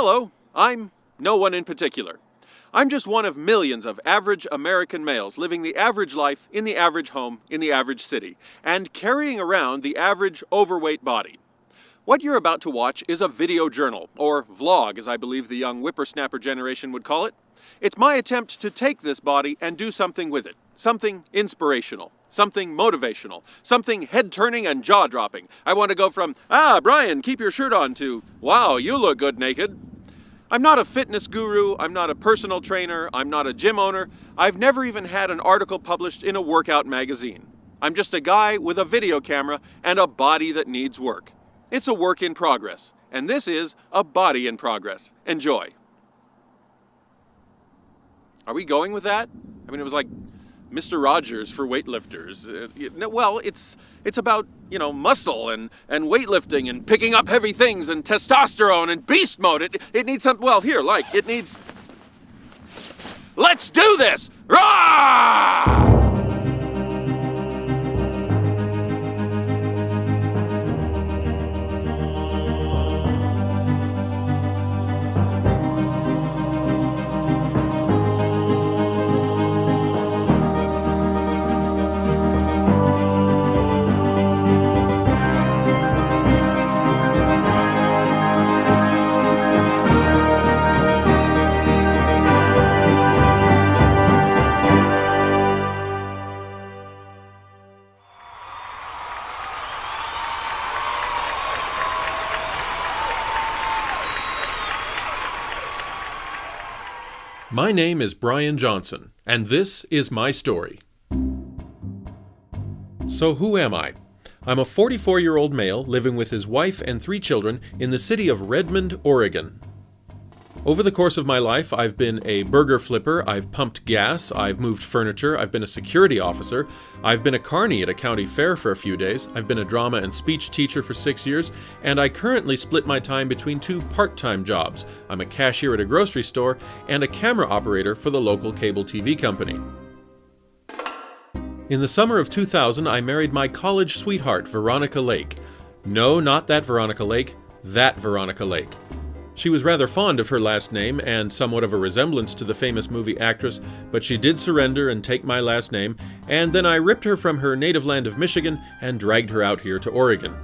Hello, I'm no one in particular. I'm just one of millions of average American males living the average life in the average home in the average city, and carrying around the average overweight body. What you're about to watch is a video journal, or vlog as I believe the young whippersnapper generation would call it. It's my attempt to take this body and do something with it. Something inspirational, something motivational, something head-turning and jaw-dropping. I want to go from, Brian, keep your shirt on, to, wow, you look good naked. I'm not a fitness guru, I'm not a personal trainer, I'm not a gym owner. I've never even had an article published in a workout magazine. I'm just a guy with a video camera and a body that needs work. It's a work in progress, and this is a body in progress. Enjoy. Are we going with that? I mean, it was like Mr. Rogers for weightlifters. Well, it's about, muscle and weightlifting and picking up heavy things and testosterone and beast mode. It needs some, it needs... Let's do this! Rah! My name is Brian Johnson, and this is my story. So who am I? I'm a 44-year-old male living with his wife and 3 children in the city of Redmond, Oregon. Over the course of my life, I've been a burger flipper, I've pumped gas, I've moved furniture, I've been a security officer, I've been a carny at a county fair for a few days, I've been a drama and speech teacher for 6 years, and I currently split my time between 2 part-time jobs. I'm a cashier at a grocery store and a camera operator for the local cable TV company. In the summer of 2000, I married my college sweetheart, Veronica Lake. No, not that Veronica Lake, that Veronica Lake. She was rather fond of her last name and somewhat of a resemblance to the famous movie actress, but she did surrender and take my last name, and then I ripped her from her native land of Michigan and dragged her out here to Oregon.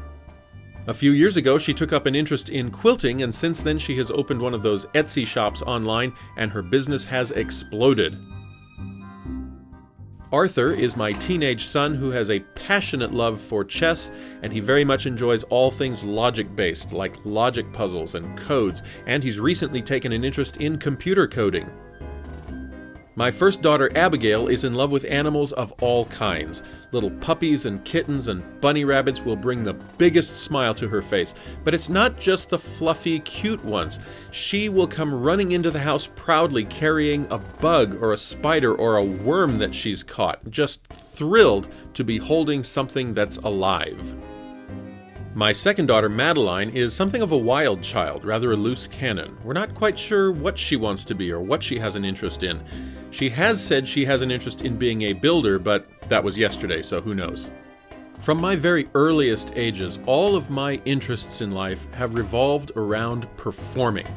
A few years ago, she took up an interest in quilting, and since then she has opened one of those Etsy shops online, and her business has exploded. Arthur is my teenage son who has a passionate love for chess, and he very much enjoys all things logic-based, like logic puzzles and codes, and he's recently taken an interest in computer coding. My first daughter, Abigail, is in love with animals of all kinds. Little puppies and kittens and bunny rabbits will bring the biggest smile to her face. But it's not just the fluffy, cute ones. She will come running into the house proudly carrying a bug or a spider or a worm that she's caught, just thrilled to be holding something that's alive. My second daughter, Madeline, is something of a wild child, rather a loose cannon. We're not quite sure what she wants to be or what she has an interest in. She has said she has an interest in being a builder, but that was yesterday, so who knows. From my very earliest ages, all of my interests in life have revolved around performing.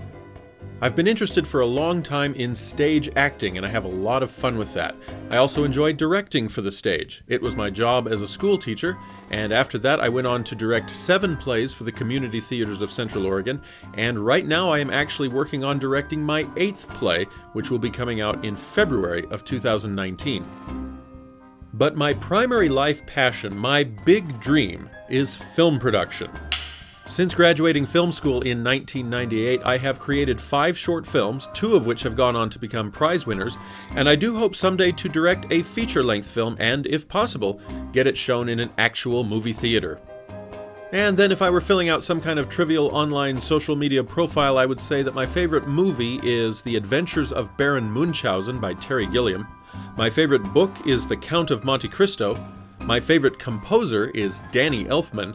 I've been interested for a long time in stage acting, and I have a lot of fun with that. I also enjoy directing for the stage. It was my job as a school teacher, and after that I went on to direct 7 plays for the community theaters of Central Oregon, and right now I am actually working on directing my 8th play, which will be coming out in February of 2019. But my primary life passion, my big dream, is film production. Since graduating film school in 1998, I have created 5 short films, 2 of which have gone on to become prize winners, and I do hope someday to direct a feature-length film and, if possible, get it shown in an actual movie theater. And then if I were filling out some kind of trivial online social media profile, I would say that my favorite movie is The Adventures of Baron Munchausen by Terry Gilliam. My favorite book is The Count of Monte Cristo. My favorite composer is Danny Elfman.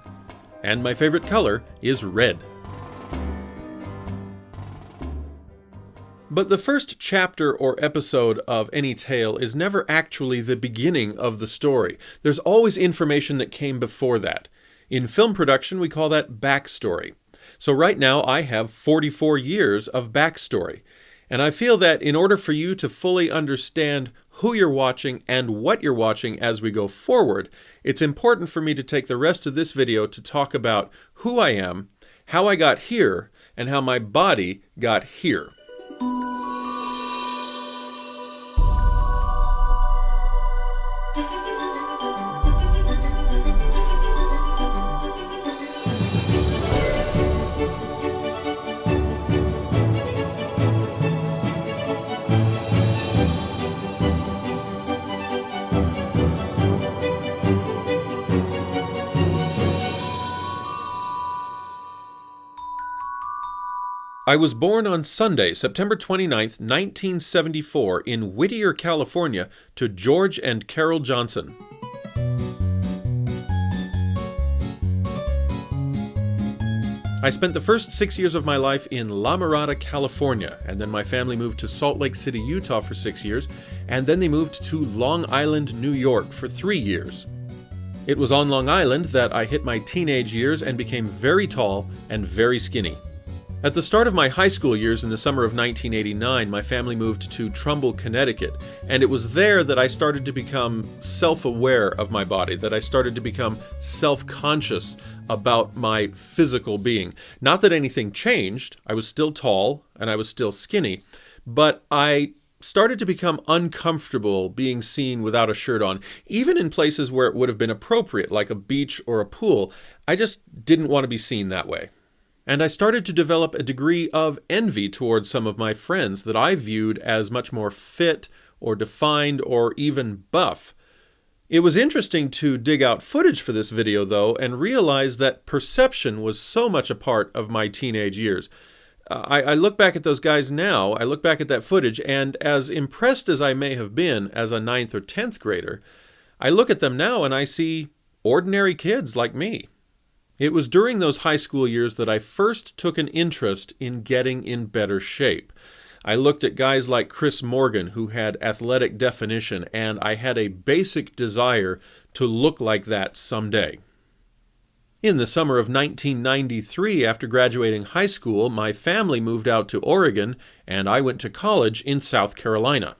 And my favorite color is red. But the first chapter or episode of any tale is never actually the beginning of the story. There's always information that came before that. In film production, we call that backstory. So right now I have 44 years of backstory. And I feel that in order for you to fully understand who you're watching and what you're watching as we go forward, it's important for me to take the rest of this video to talk about who I am, how I got here, and how my body got here. I was born on Sunday, September 29th, 1974, in Whittier, California, to George and Carol Johnson. I spent the first 6 years of my life in La Mirada, California, and then my family moved to Salt Lake City, Utah for 6 years, and then they moved to Long Island, New York for 3 years. It was on Long Island that I hit my teenage years and became very tall and very skinny. At the start of my high school years in the summer of 1989, my family moved to Trumbull, Connecticut, and it was there that I started to become self-aware of my body, that I started to become self-conscious about my physical being. Not that anything changed, I was still tall and I was still skinny, but I started to become uncomfortable being seen without a shirt on, even in places where it would have been appropriate, like a beach or a pool. I just didn't want to be seen that way. And I started to develop a degree of envy towards some of my friends that I viewed as much more fit or defined or even buff. It was interesting to dig out footage for this video, though, and realize that perception was so much a part of my teenage years. I look back at those guys now, I look back at that footage, and as impressed as I may have been as a 9th or 10th grader, I look at them now and I see ordinary kids like me. It was during those high school years that I first took an interest in getting in better shape. I looked at guys like Chris Morgan, who had athletic definition, and I had a basic desire to look like that someday. In the summer of 1993, after graduating high school, my family moved out to Oregon, and I went to college in South Carolina.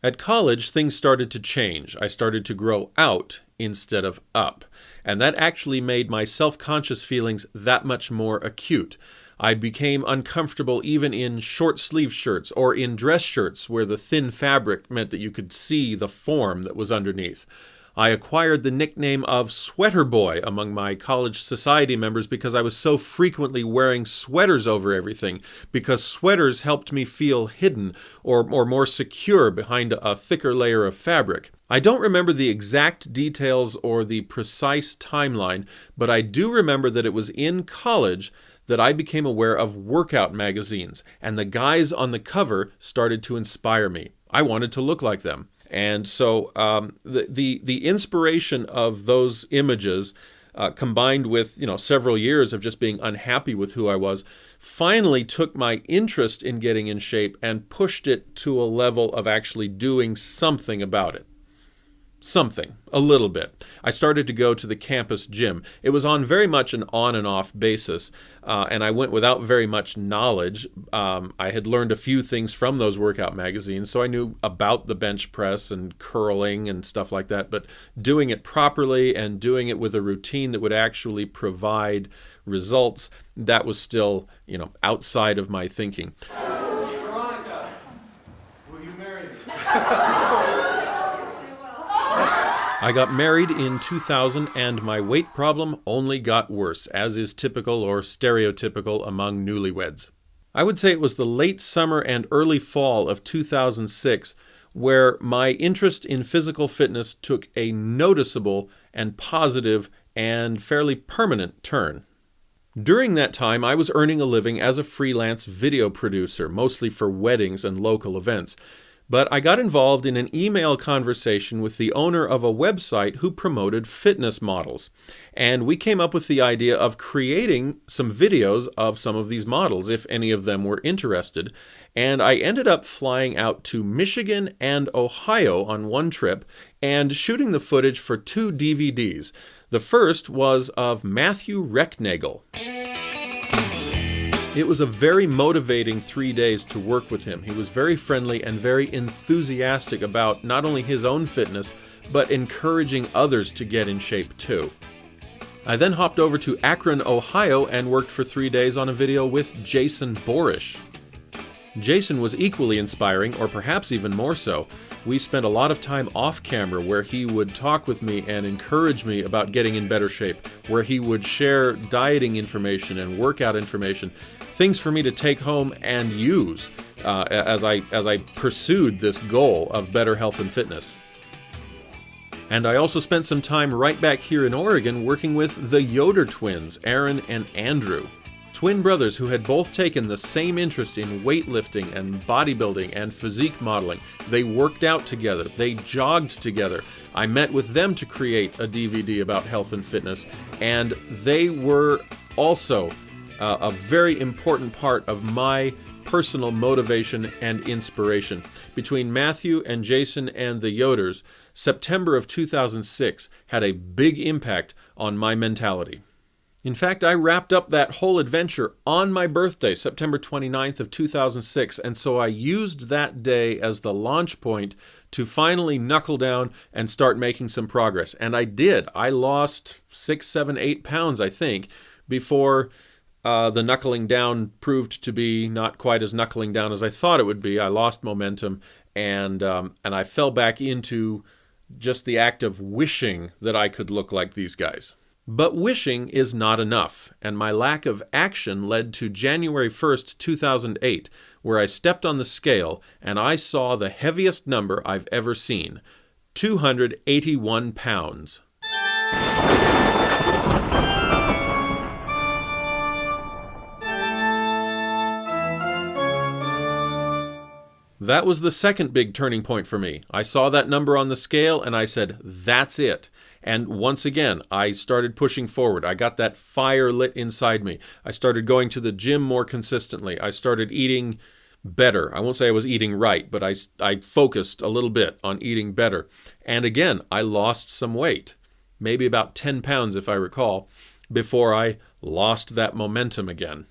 At college, things started to change. I started to grow out instead of up. And that actually made my self-conscious feelings that much more acute. I became uncomfortable even in short-sleeve shirts or in dress shirts where the thin fabric meant that you could see the form that was underneath. I acquired the nickname of Sweater Boy among my college society members because I was so frequently wearing sweaters over everything, because sweaters helped me feel hidden or more secure behind a thicker layer of fabric. I don't remember the exact details or the precise timeline, but I do remember that it was in college that I became aware of workout magazines, and the guys on the cover started to inspire me. I wanted to look like them. And so the inspiration of those images, combined with several years of just being unhappy with who I was, finally took my interest in getting in shape and pushed it to a level of actually doing something about it. Something, a little bit. I started to go to the campus gym. It was on very much an on and off basis, and I went without very much knowledge. I had learned a few things from those workout magazines, so I knew about the bench press and curling and stuff like that, but doing it properly and doing it with a routine that would actually provide results, that was still, outside of my thinking. Veronica, will you marry me? I got married in 2000, and my weight problem only got worse, as is typical or stereotypical among newlyweds. I would say it was the late summer and early fall of 2006 where my interest in physical fitness took a noticeable and positive and fairly permanent turn. During that time, I was earning a living as a freelance video producer, mostly for weddings and local events. But I got involved in an email conversation with the owner of a website who promoted fitness models. And we came up with the idea of creating some videos of some of these models, if any of them were interested. And I ended up flying out to Michigan and Ohio on one trip and shooting the footage for 2 DVDs. The first was of Matthew Recknagel. It was a very motivating 3 days to work with him. He was very friendly and very enthusiastic about not only his own fitness, but encouraging others to get in shape too. I then hopped over to Akron, Ohio and worked for 3 days on a video with Jason Borish. Jason was equally inspiring, or perhaps even more so. We spent a lot of time off camera where he would talk with me and encourage me about getting in better shape, where he would share dieting information and workout information, things for me to take home and use as I pursued this goal of better health and fitness. And I also spent some time right back here in Oregon working with the Yoder twins, Aaron and Andrew. Twin brothers who had both taken the same interest in weightlifting and bodybuilding and physique modeling. They worked out together. They jogged together. I met with them to create a DVD about health and fitness, and they were also a very important part of my personal motivation and inspiration. Between Matthew and Jason and the Yoders, September of 2006 had a big impact on my mentality. In fact, I wrapped up that whole adventure on my birthday, September 29th of 2006, and so I used that day as the launch point to finally knuckle down and start making some progress. And I did. I lost 6, 7, 8 pounds, I think, before the knuckling down proved to be not quite as knuckling down as I thought it would be. I lost momentum, and I fell back into just the act of wishing that I could look like these guys. But wishing is not enough, and my lack of action led to January 1st, 2008, where I stepped on the scale and I saw the heaviest number I've ever seen, 281 pounds. That was the second big turning point for me. I saw that number on the scale and I said, that's it. And once again, I started pushing forward. I got that fire lit inside me. I started going to the gym more consistently. I started eating better. I won't say I was eating right, but I focused a little bit on eating better. And again, I lost some weight, maybe about 10 pounds if I recall, before I lost that momentum again.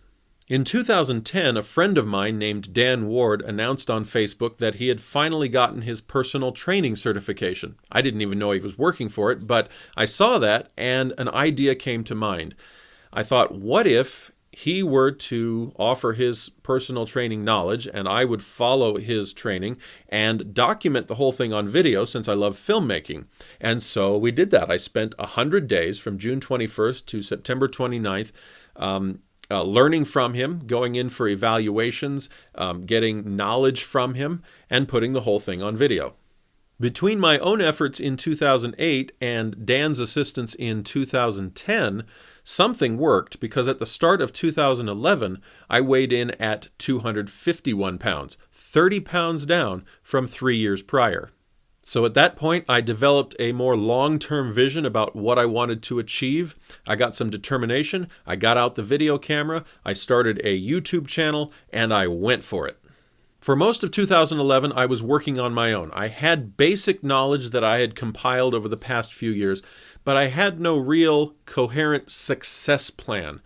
In 2010, a friend of mine named Dan Ward announced on Facebook that he had finally gotten his personal training certification. I didn't even know he was working for it, but I saw that and an idea came to mind. I thought, what if he were to offer his personal training knowledge and I would follow his training and document the whole thing on video since I love filmmaking? And so we did that. I spent 100 days from June 21st to September 29th learning from him, going in for evaluations, getting knowledge from him, and putting the whole thing on video. Between my own efforts in 2008 and Dan's assistance in 2010, something worked because at the start of 2011, I weighed in at 251 pounds, 30 pounds down from 3 years prior. So at that point, I developed a more long-term vision about what I wanted to achieve. I got some determination, I got out the video camera, I started a YouTube channel, and I went for it. For most of 2011, I was working on my own. I had basic knowledge that I had compiled over the past few years, but I had no real coherent success plan.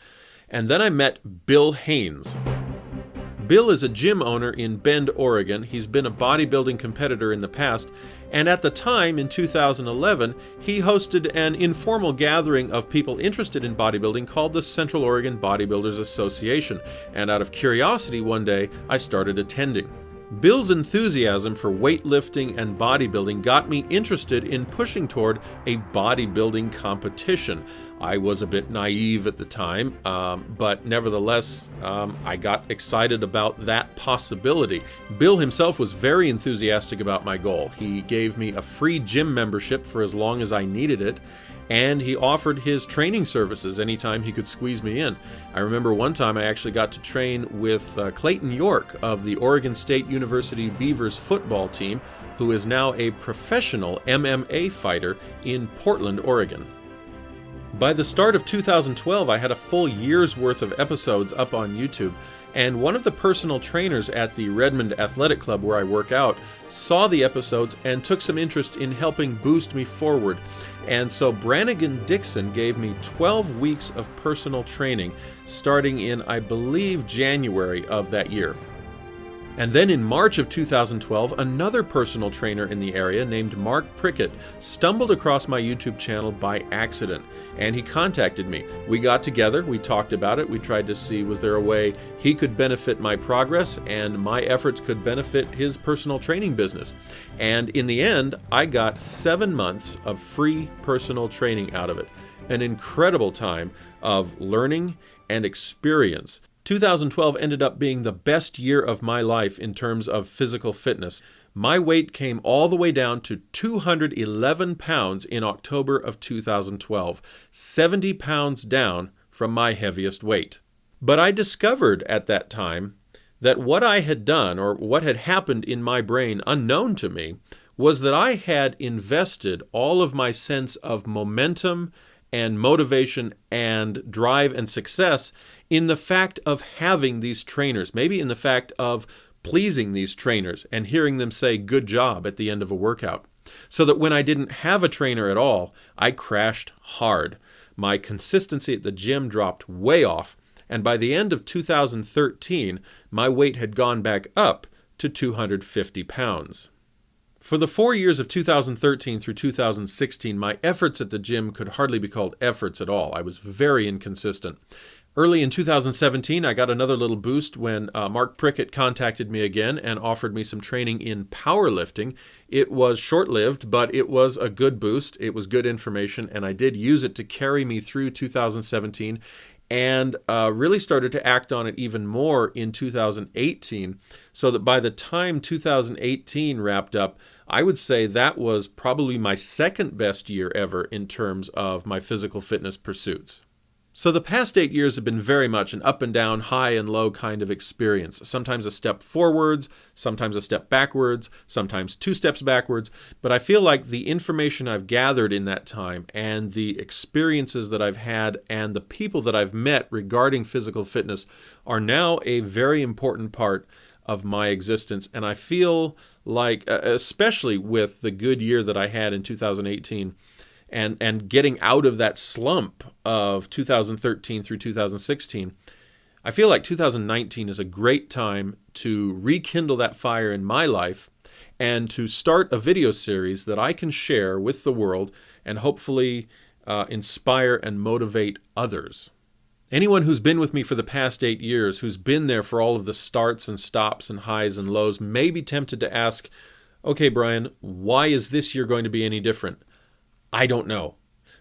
And then I met Bill Haynes. Bill is a gym owner in Bend, Oregon. He's been a bodybuilding competitor in the past, and at the time, in 2011, he hosted an informal gathering of people interested in bodybuilding called the Central Oregon Bodybuilders Association, and out of curiosity one day, I started attending. Bill's enthusiasm for weightlifting and bodybuilding got me interested in pushing toward a bodybuilding competition. I was a bit naive at the time, but nevertheless, I got excited about that possibility. Bill himself was very enthusiastic about my goal. He gave me a free gym membership for as long as I needed it, and he offered his training services anytime he could squeeze me in. I remember one time I actually got to train with Clayton York of the Oregon State University Beavers football team, who is now a professional MMA fighter in Portland, Oregon. By the start of 2012, I had a full year's worth of episodes up on YouTube, and one of the personal trainers at the Redmond Athletic Club where I work out saw the episodes and took some interest in helping boost me forward. And so Brannigan Dixon gave me 12 weeks of personal training starting in, I believe, January of that year. And then in March of 2012, another personal trainer in the area named Mark Prickett stumbled across my YouTube channel by accident, and he contacted me. We got together, we talked about it, we tried to see was there a way he could benefit my progress and my efforts could benefit his personal training business. And in the end, I got 7 months of free personal training out of it. An incredible time of learning and experience. 2012 ended up being the best year of my life in terms of physical fitness. My weight came all the way down to 211 pounds in October of 2012, 70 pounds down from my heaviest weight. But I discovered at that time that what I had done, or what had happened in my brain unknown to me, was that I had invested all of my sense of momentum and motivation and drive and success in the fact of having these trainers, maybe in the fact of pleasing these trainers and hearing them say good job at the end of a workout. So that when I didn't have a trainer at all, I crashed hard. My consistency at the gym dropped way off, and by the end of 2013, my weight had gone back up to 250 pounds. For the 4 years of 2013 through 2016, my efforts at the gym could hardly be called efforts at all. I was very inconsistent. Early in 2017, I got another little boost when Mark Prickett contacted me again and offered me some training in powerlifting. It was short-lived, but it was a good boost. It was good information, and I did use it to carry me through 2017 and really started to act on it even more in 2018, so that by the time 2018 wrapped up, I would say that was probably my second best year ever in terms of my physical fitness pursuits. So the past 8 years have been very much an up and down, high and low kind of experience. Sometimes a step forwards, sometimes a step backwards, sometimes 2 steps backwards. But I feel like the information I've gathered in that time and the experiences that I've had and the people that I've met regarding physical fitness are now a very important part of my existence. And I feel like, especially with the good year that I had in 2018, and getting out of that slump of 2013 through 2016, I feel like 2019 is a great time to rekindle that fire in my life and to start a video series that I can share with the world and hopefully inspire and motivate others. Anyone who's been with me for the past 8 years, who's been there for all of the starts and stops and highs and lows, may be tempted to ask, okay, Brian, why is this year going to be any different? I don't know.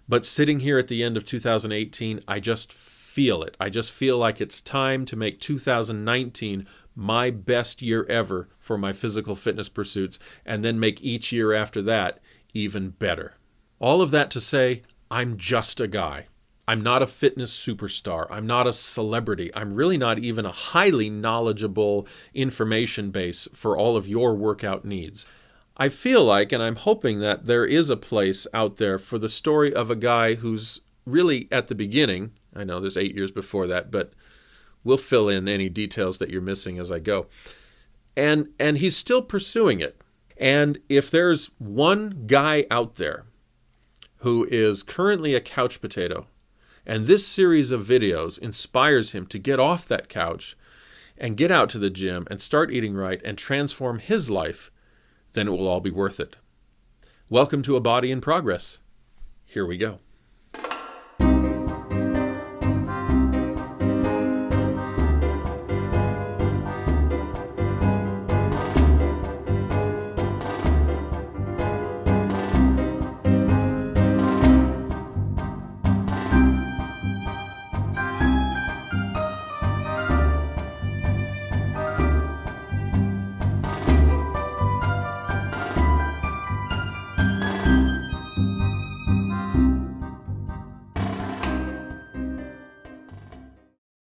But sitting here at the end of 2018, I just feel it. I just feel like it's time to make 2019 my best year ever for my physical fitness pursuits, and then make each year after that even better. All of that to say, I'm just a guy. I'm not a fitness superstar. I'm not a celebrity. I'm really not even a highly knowledgeable information base for all of your workout needs. I feel like, and I'm hoping that there is a place out there for the story of a guy who's really at the beginning. I know there's 8 years before that, but we'll fill in any details that you're missing as I go. And he's still pursuing it. And if there's one guy out there who is currently a couch potato, and this series of videos inspires him to get off that couch and get out to the gym and start eating right and transform his life, then it will all be worth it. Welcome to A Body in Progress. Here we go.